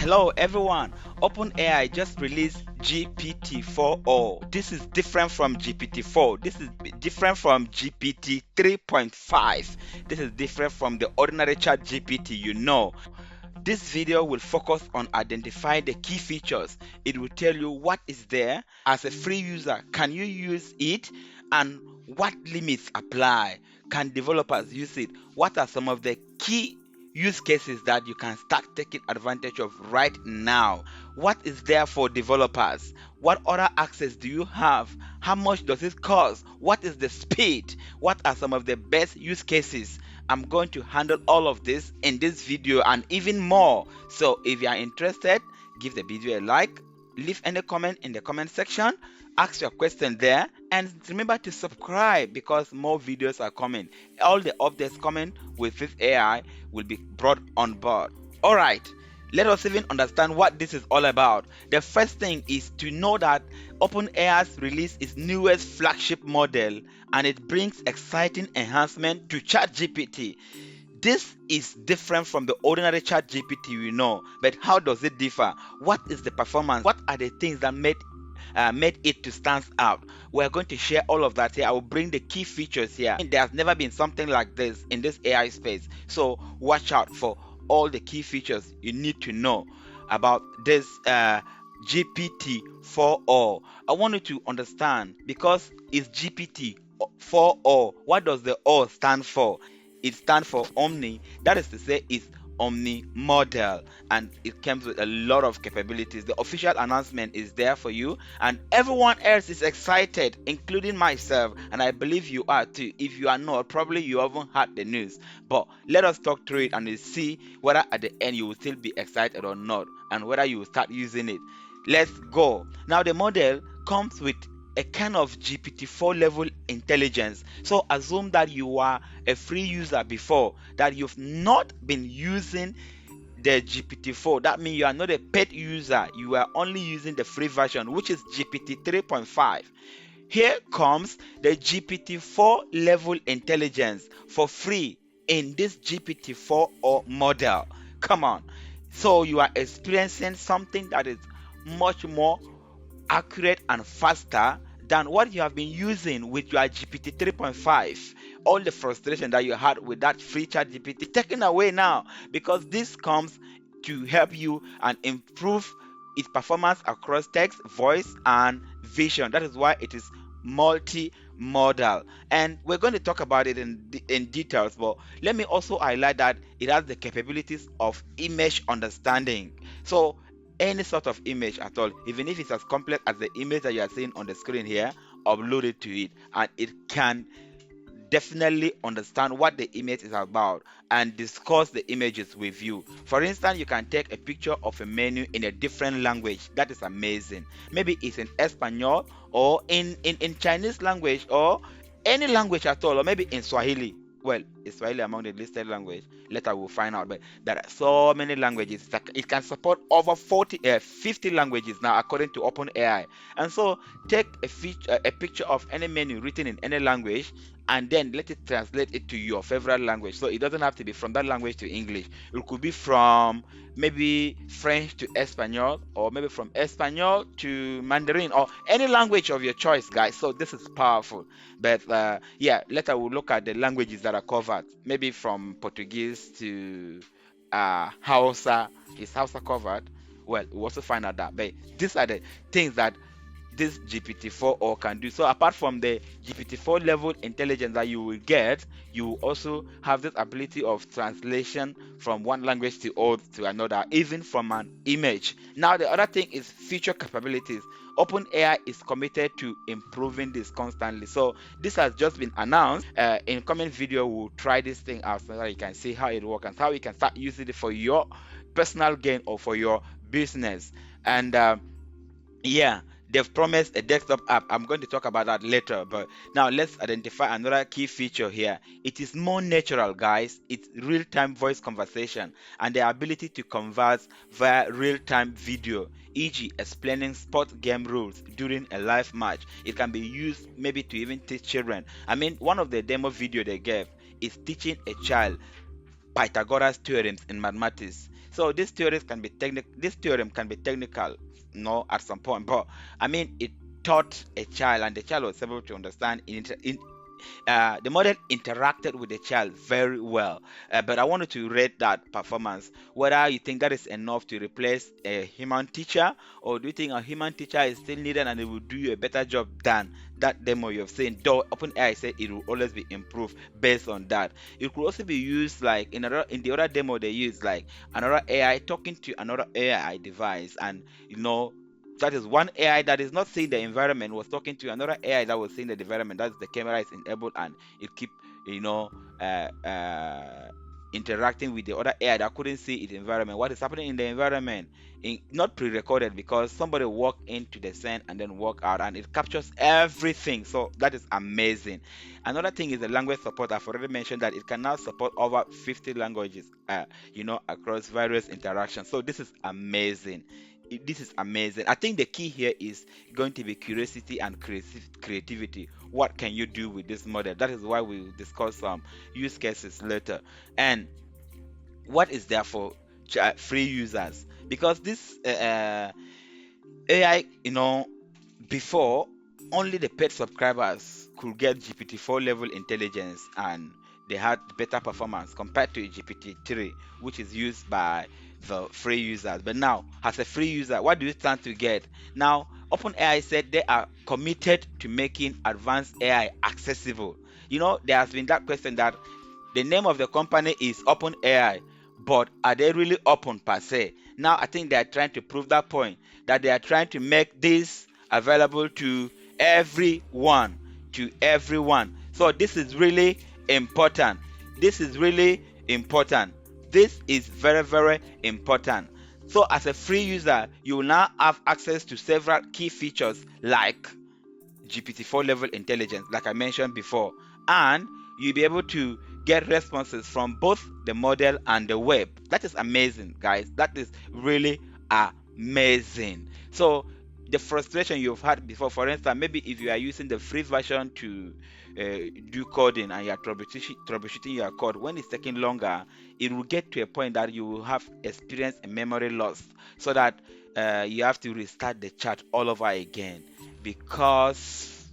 Hello everyone, OpenAI just released GPT4o. This is different from GPT-4. This is different from GPT 3.5. This is different from the ordinary ChatGPT. This video will focus on identifying the key features. It will tell you what is there. As a free user, can you use it? And what limits apply? Can developers use it? What are some of the key use cases that you can start taking advantage of right now? What is there for developers? What other access do you have? How much does it cost? What is the speed? What are some of the best use cases? I'm going to handle all of this in this video and even more. So if you are interested, give the video a like, leave any comment in the comment section, ask your question there, and remember to subscribe because more videos are coming. All the updates coming with this AI will be brought on board. Alright, let us even understand what this is all about. The first thing is to know that OpenAI's release its newest flagship model, and it brings exciting enhancement to ChatGPT. This is different from the ordinary ChatGPT we know, but how does it differ? What is the performance? What are the things that made it to stand out? We're going to share all of that here. I will bring the key features here. There has never been something like this in this AI space, so watch out for all the key features you need to know about this GPT4o. I want you to understand because it's GPT4o. What does the O stand for? It stands for Omni. That is to say, it's Omni model, and it comes with a lot of capabilities. The official announcement is there for you, and everyone else is excited, including myself, and I believe you are too. If you are not, probably you haven't heard the news. But let us talk through it and see whether at the end you will still be excited or not, and whether you will start using it. Let's go. Now the model comes with a kind of GPT-4 level intelligence. So assume that you are a free user before, that you've not been using the GPT-4. That means you are not a paid user. You are only using the free version, which is GPT 3.5. Here comes the GPT-4 level intelligence for free in this GPT-4o model. Come on. So you are experiencing something that is much more accurate and faster than what you have been using with your GPT 3.5. All the frustration that you had with that free chat GPT taken away now, because this comes to help you and improve its performance across text, voice, and vision. That is why it is multi-modal, and we're going to talk about it in details, but let me also highlight that it has the capabilities of image understanding. So any sort of image at all, even if it's as complex as the image that you are seeing on the screen here, upload it to it and it can definitely understand what the image is about and discuss the images with you. For instance, you can take a picture of a menu in a different language. That is amazing. Maybe it's in Espanol or in Chinese language or any language at all, or maybe in Swahili. Well, is Swahili among the listed language? Later we'll find out, but there are so many languages. It can support over 50 languages now according to OpenAI. And so take a picture of any menu written in any language and then let it translate it to your favorite language. So it doesn't have to be from that language to English. It could be from maybe French to Espanol, or maybe from Espanol to Mandarin, or any language of your choice, guys. So this is powerful. But yeah, later we'll look at the languages that are covered. Maybe from Portuguese to Hausa. Is Hausa covered? Well, we'll also find out that. But these are the things that this GPT-4o can do. So apart from the GPT-4 level intelligence that you will get, you will also have this ability of translation from one language to another, even from an image. Now the other thing is feature capabilities. OpenAI is committed to improving this constantly. So this has just been announced. In coming video, we'll try this thing out so that you can see how it works and how you can start using it for your personal gain or for your business. And yeah, they've promised a desktop app. I'm going to talk about that later, but now let's identify another key feature here. It is more natural, guys. It's real-time voice conversation and the ability to converse via real-time video, e.g. explaining sport game rules during a live match. It can be used maybe to even teach children. I mean, one of the demo video they gave is teaching a child Pythagoras theorems in mathematics. So this theorem can be technical, at some point, but I mean, it taught a child, and the child was able to understand the model interacted with the child very well. But I wanted to rate that performance, whether you think that is enough to replace a human teacher, or do you think a human teacher is still needed and it will do you a better job than that demo you've seen. Though OpenAI said it will always be improved based on that. It could also be used like in the other demo they use like another AI talking to another AI device, and that is one AI that is not seeing the environment was talking to another AI that was seeing the environment. That's the camera is enabled and it keep you know uh, uh, interacting with the other AI that couldn't see its environment. What is happening in the environment? Not pre-recorded, because somebody walked into the scene and then walk out, and it captures everything. So that is amazing. Another thing is the language support. I've already mentioned that it can now support over 50 languages, across various interactions. So this is amazing. This is amazing. I think the key here is going to be curiosity and creativity. What can you do with this model? That is why we will discuss some use cases later. And what is there for free users? Because this AI, before, only the paid subscribers could get GPT-4 level intelligence, and they had better performance compared to GPT-3, which is used by the free users. But now, as a free user, what do you stand to get? Now, OpenAI said they are committed to making advanced AI accessible. There has been that question that the name of the company is OpenAI, but are they really open per se? Now, I think they are trying to prove that point, that they are trying to make this available to everyone, to everyone. So this is really important. This is really important. This is very, very important. So as a free user, you will now have access to several key features like GPT-4 level intelligence, like I mentioned before, and you'll be able to get responses from both the model and the web. That is amazing, guys. That is really amazing. So the frustration you've had before, for instance, maybe if you are using the free version to do coding and you are troubleshooting your code, when it's taking longer, it will get to a point that you will have experienced a memory loss, so that you have to restart the chat all over again because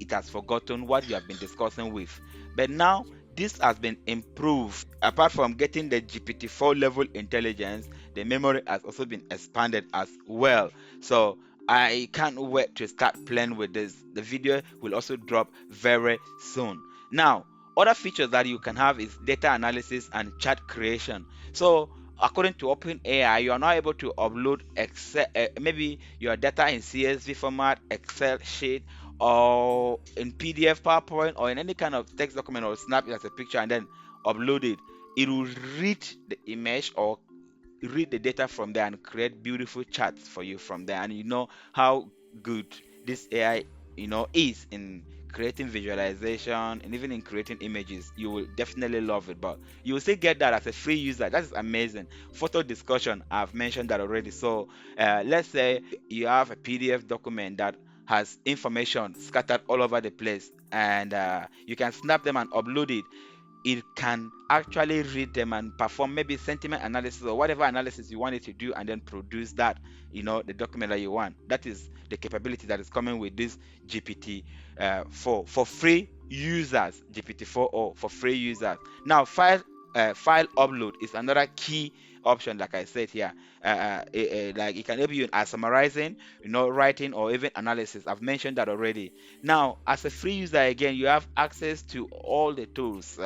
it has forgotten what you have been discussing with. But now this has been improved. Apart from getting the GPT-4 level intelligence, the memory has also been expanded as well. So I can't wait to start playing with this. The video will also drop very soon. Now, other features that you can have is data analysis and chat creation. So according to OpenAI, you are now able to upload Excel, maybe your data in CSV format, Excel sheet, or in PDF, PowerPoint, or in any kind of text document, or snap it as a picture and then upload it. It will read the image or read the data from there and create beautiful charts for you from there. And you know how good this AI, is in creating visualization and even in creating images. You will definitely love it, but you will still get that as a free user. That is amazing. Photo discussion, I've mentioned that already. So let's say you have a PDF document that has information scattered all over the place, and you can snap them and upload it. It can actually read them and perform maybe sentiment analysis or whatever analysis you want it to do, and then produce that, the document that you want. That is the capability that is coming with this GPT 4 for free users. GPT-4o for free users. Now, file upload is another key option. Like I said here, like it can help you in summarizing, writing, or even analysis. I've mentioned that already. Now, as a free user, again, you have access to all the tools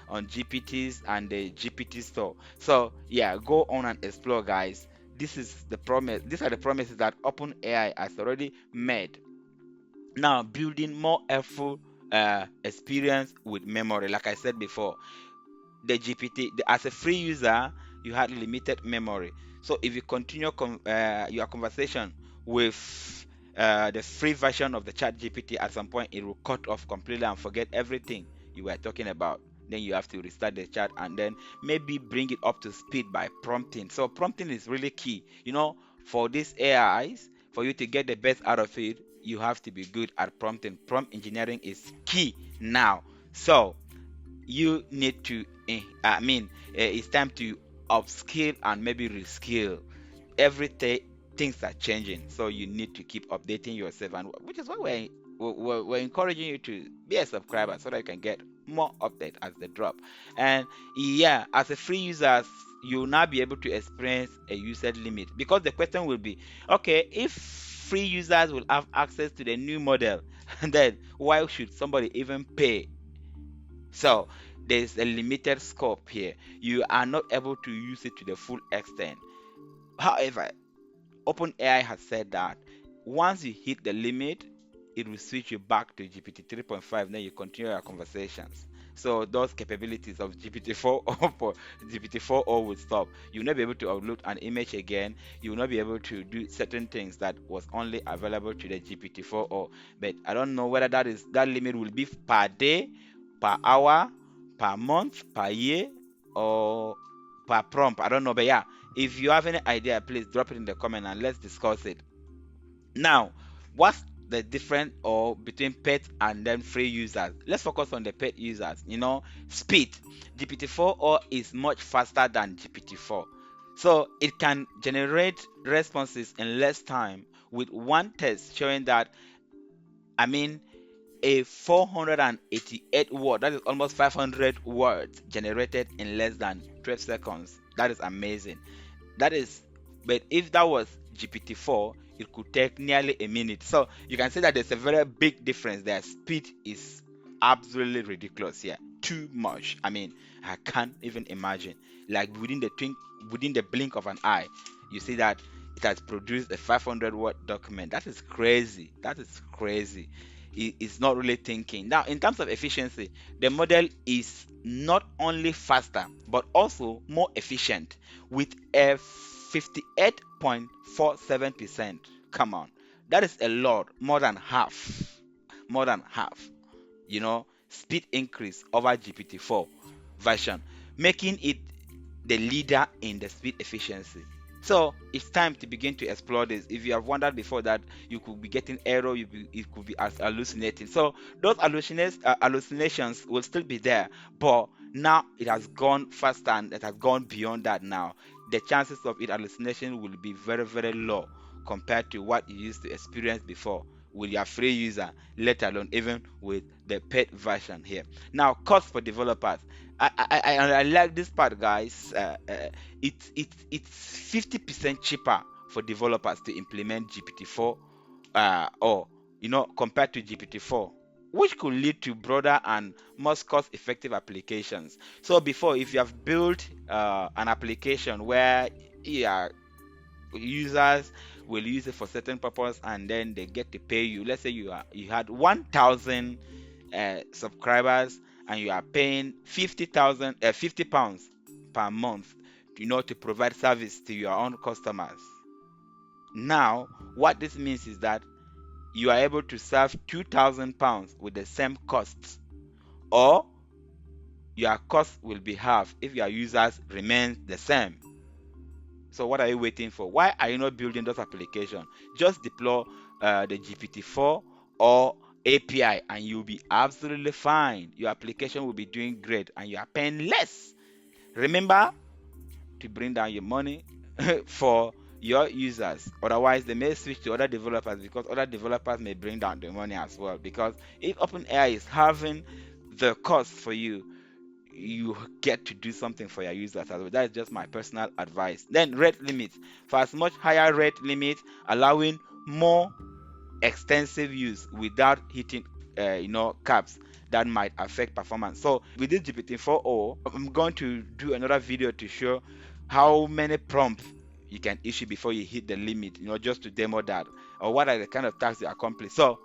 on GPTs and the GPT store. So yeah, go on and explore, guys. This is the promise. These are the promises that OpenAI has already made. Now, building more helpful experience with memory. Like I said before, the GPT, as a free user, you had limited memory. So if you continue your conversation with the free version of the chat GPT, at some point it will cut off completely and forget everything you were talking about. Then you have to restart the chat and then maybe bring it up to speed by prompting. So prompting is really key. For these AIs, for you to get the best out of it, you have to be good at prompting. Prompt engineering is key now. So you need to it's time to upskill and maybe reskill. Every day things are changing, so you need to keep updating yourself, and which is why we're encouraging you to be a subscriber so that you can get more updates as they drop. And yeah, as a free user, you'll now be able to experience a user limit, because the question will be, okay, if free users will have access to the new model, then why should somebody even pay? So there's a limited scope here. You are not able to use it to the full extent. However, OpenAI has said that once you hit the limit, it will switch you back to GPT 3.5, then you continue your conversations. So those capabilities of GPT-4o GPT-4o will stop. You'll not be able to upload an image again. You will not be able to do certain things that was only available to the GPT-4o. But I don't know whether that limit will be per day, per hour, per month, per year, or per prompt. I don't know, but yeah, if you have any idea, please drop it in the comment and let's discuss it. Now, what's the difference or between pet and then free users? Let's focus on the pet users. Speed. GPT-4o is much faster than GPT-4. So it can generate responses in less time, with one test showing that, I mean, a 488 word, that is almost 500 words, generated in less than 12 seconds. That is amazing. That is, but if that was GPT-4, it could take nearly a minute. So you can see that there's a very big difference there. Speed is absolutely ridiculous here. Too much. I mean, I can't even imagine. Like within the blink of an eye, you see that it has produced a 500 word document. That is crazy. That is crazy. It's not really thinking. Now, in terms of efficiency, the model is not only faster but also more efficient, with a 58.47%. Come on, that is a lot, more than half. More than half. Speed increase over GPT-4 version, making it the leader in the speed efficiency. So it's time to begin to explore this. If you have wondered before that you could be getting error, it could be as hallucinating. So those hallucinations will still be there, but now it has gone faster and it has gone beyond that. Now the chances of it hallucination will be very, very low compared to what you used to experience before with your free user, let alone even with the paid version here. Now, cost for developers. I like this part, guys. It's 50% cheaper for developers to implement GPT-4, or compared to GPT-4, which could lead to broader and more cost-effective applications. So before, if you have built an application where yeah, users will use it for certain purpose and then they get to pay you. Let's say you had 1,000 subscribers and you are paying 50 pounds per month, to provide service to your own customers. Now, what this means is that you are able to serve 2,000 pounds with the same costs, or your cost will be half if your users remain the same. So what are you waiting for? Why are you not building those applications? Just deploy the GPT-4 or API and you'll be absolutely fine. Your application will be doing great and you are paying less. Remember to bring down your money for your users. Otherwise, they may switch to other developers, because other developers may bring down the money as well. Because if OpenAI is having the cost for you, you get to do something for your users as well. That is just my personal advice. Then rate limits. For as much higher rate limit, allowing more extensive use without hitting caps that might affect performance. So with this GPT-4o, I'm going to do another video to show how many prompts you can issue before you hit the limit, just to demo that, or what are the kind of tasks you accomplish. So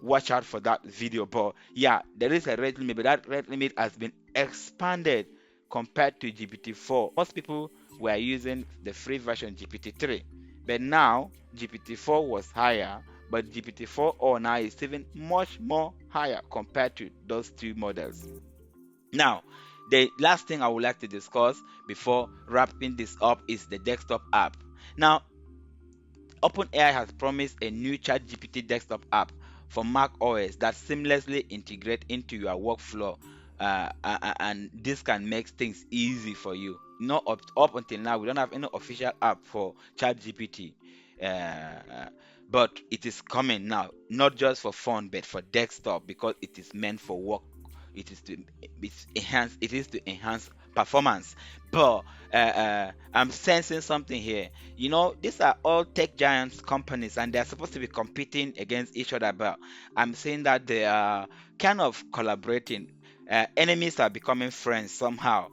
watch out for that video. But yeah, there is a rate limit, but that rate limit has been expanded compared to GPT-4. Most people were using the free version GPT-3, but now GPT-4 was higher, but GPT-4o now is even much more higher compared to those two models. Now, the last thing I would like to discuss before wrapping this up is the desktop app. Now, OpenAI has promised a new ChatGPT desktop app for Mac OS that seamlessly integrate into your workflow, and this can make things easy for you. up until now we don't have any official app for ChatGPT. But it is coming now, not just for phone but for desktop, because it is meant for work. It is to enhance performance. But I'm sensing something here. These are all tech giants companies, and they're supposed to be competing against each other, but I'm saying that they are kind of collaborating. Enemies are becoming friends somehow,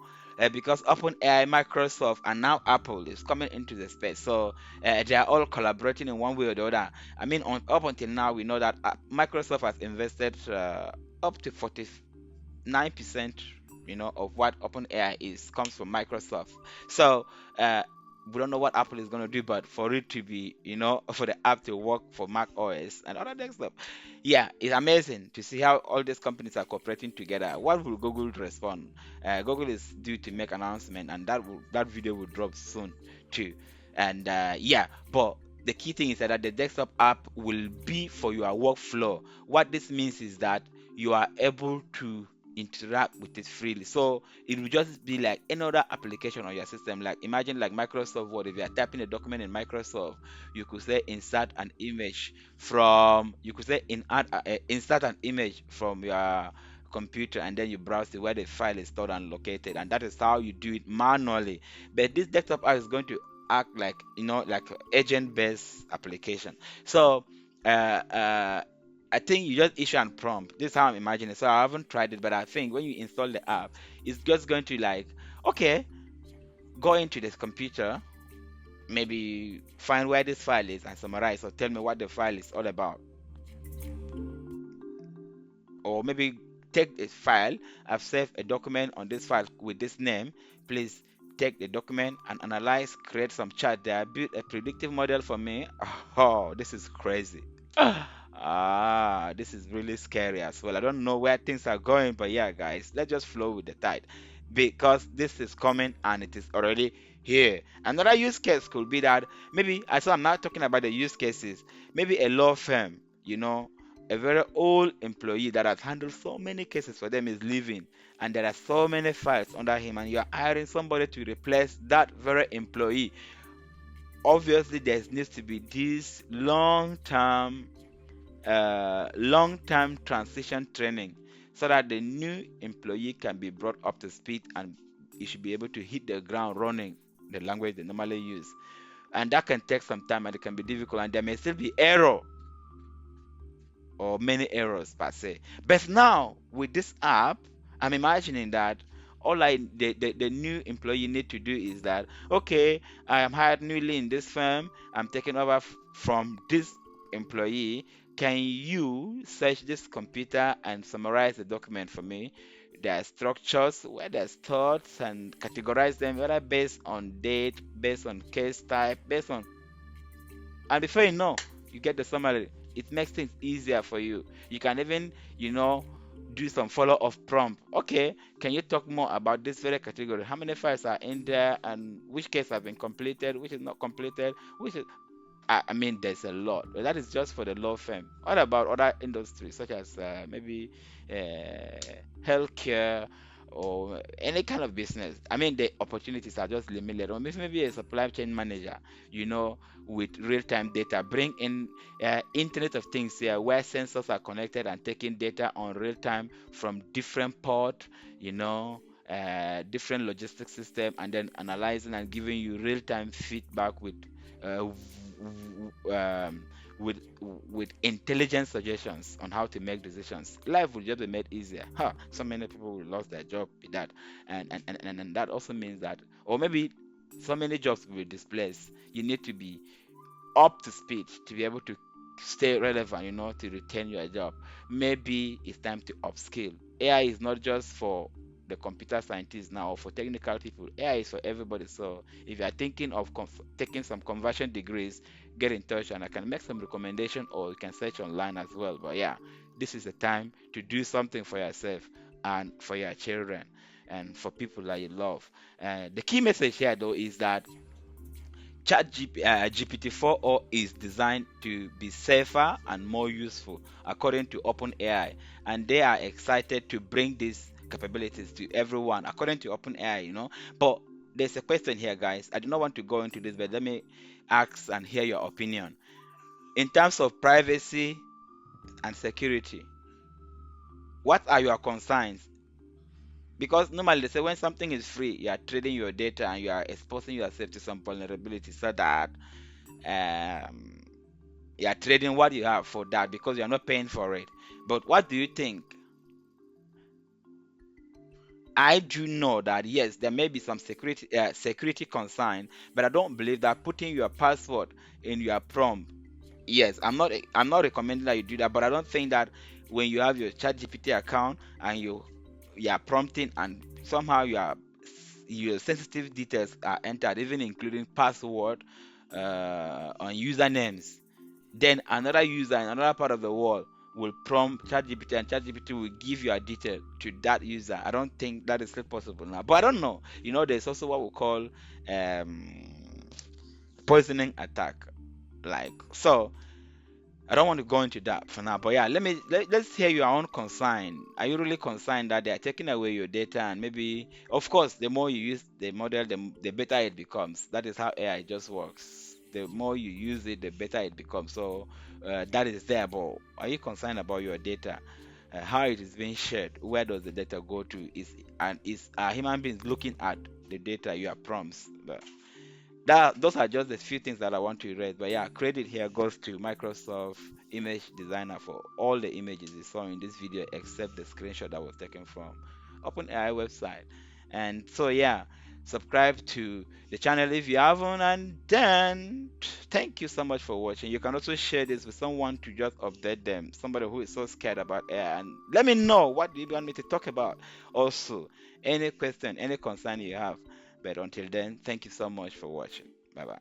because OpenAI, Microsoft, and now Apple is coming into the space. So they are all collaborating in one way or the other. I mean, up until now, we know that Microsoft has invested up to 49%, of what OpenAI is comes from Microsoft. So uh, we don't know what Apple is going to do, but for it to be, for the app to work for Mac OS and other desktop, yeah, it's amazing to see how all these companies are cooperating together. What will Google respond? Google is due to make announcement, and that video will drop soon too. And yeah, but the key thing is that the desktop app will be for your workflow. What this means is that you are able to interact with it freely. So it will just be like any other application on your system. Like imagine like Microsoft Word. If you are typing a document in Microsoft, you could say insert an image from your computer, and then you browse to where the file is stored and located, and that is how you do it manually. But this desktop app is going to act like like agent based application. So uh I think you just issue and prompt. This is how I'm imagining it. So I haven't tried it, but I think when you install the app, it's just going to like, okay, go into this computer, maybe find where this file is and summarize, or tell me what the file is all about. Or maybe take a file. I've saved a document on this file with this name. Please take the document and analyze, create some chart there, build a predictive model for me. Oh, this is crazy. This is really scary as well. I don't know where things are going, but yeah, guys, let's just flow with the tide, because this is coming and it is already here. Another use case could be that maybe, as I'm not talking about the use cases, maybe a law firm, a very old employee that has handled so many cases for them is leaving, and there are so many files under him, and you are hiring somebody to replace that very employee. Obviously, there needs to be this long-term transition training, so that the new employee can be brought up to speed, and you should be able to hit the ground running the language they normally use. And that can take some time, and it can be difficult, and there may still be error or many errors per se. But now with this app, I'm imagining that the new employee need to do is that, okay, I am hired newly in this firm, I'm taking over from this employee. Can you search this computer and summarize the document for me? There are structures where there's thoughts, and categorize them, whether based on date, based on case type, based on, and before you know, you get the summary. It makes things easier for you. You can even, do some follow-up prompt. Okay, can you talk more about this very category? How many files are in there, and which case have been completed, which is not completed, which is, I mean, there's a lot. But that is just for the law firm. What about other industries, such as maybe healthcare, or any kind of business? I mean, the opportunities are just limited. Or maybe a supply chain manager, you know, with real-time data. Bring in Internet of Things here, where sensors are connected and taking data on real time from different port, different logistics system, and then analyzing and giving you real-time feedback uh, um, with with intelligent suggestions on how to make decisions. Life will just be made easier. So many people will lose their job with that, and that also means that, or maybe so many jobs will be displaced. You need to be up to speed to be able to stay relevant, to retain your job. Maybe it's time to upskill. AI is not just for the computer scientists now, or for technical people. AI is for everybody. So if you are thinking of taking some conversion degrees, get in touch and I can make some recommendation, or you can search online as well. But yeah, this is the time to do something for yourself and for your children and for people that you love. The key message here though is that GPT-4o is designed to be safer and more useful, according to OpenAI, and they are excited to bring these capabilities to everyone, according to OpenAI. But there's a question here, guys. I do not want to go into this, but let me ask and hear your opinion. In terms of privacy and security, what are your concerns? Because normally they say when something is free, you are trading your data and you are exposing yourself to some vulnerability so that um, you are trading what you have for that because you are not paying for it. But what do you think? I do know that yes, there may be some security concern, but I don't believe that putting your password in your prompt. Yes, I'm not recommending that you do that, but I don't think that when you have your ChatGPT account and you are prompting and somehow your sensitive details are entered, even including password on usernames, then another user in another part of the world will prompt ChatGPT and ChatGPT will give your detail to that user. I don't think that is still possible now. But I don't know. There's also what we call um, poisoning attack. Like so, I don't want to go into that for now, but yeah, let's hear your own concern. Are you really concerned that they are taking away your data and maybe, of course, the more you use the model, the better it becomes. That is how AI just works. The more you use it, the better it becomes. So that is there. But are you concerned about your data? How it is being shared? Where does the data go to? Is human beings looking at the data, your prompts? Those are just the few things that I want to raise. But yeah, credit here goes to Microsoft Image Designer for all the images you saw in this video except the screenshot that was taken from OpenAI website. And so yeah, subscribe to the channel if you haven't, and then thank you so much for watching. You can also share this with someone to just update them, somebody who is so scared about AI, and let me know what do you want me to talk about. Also, any question, any concern you have. But until then, thank you so much for watching. Bye bye.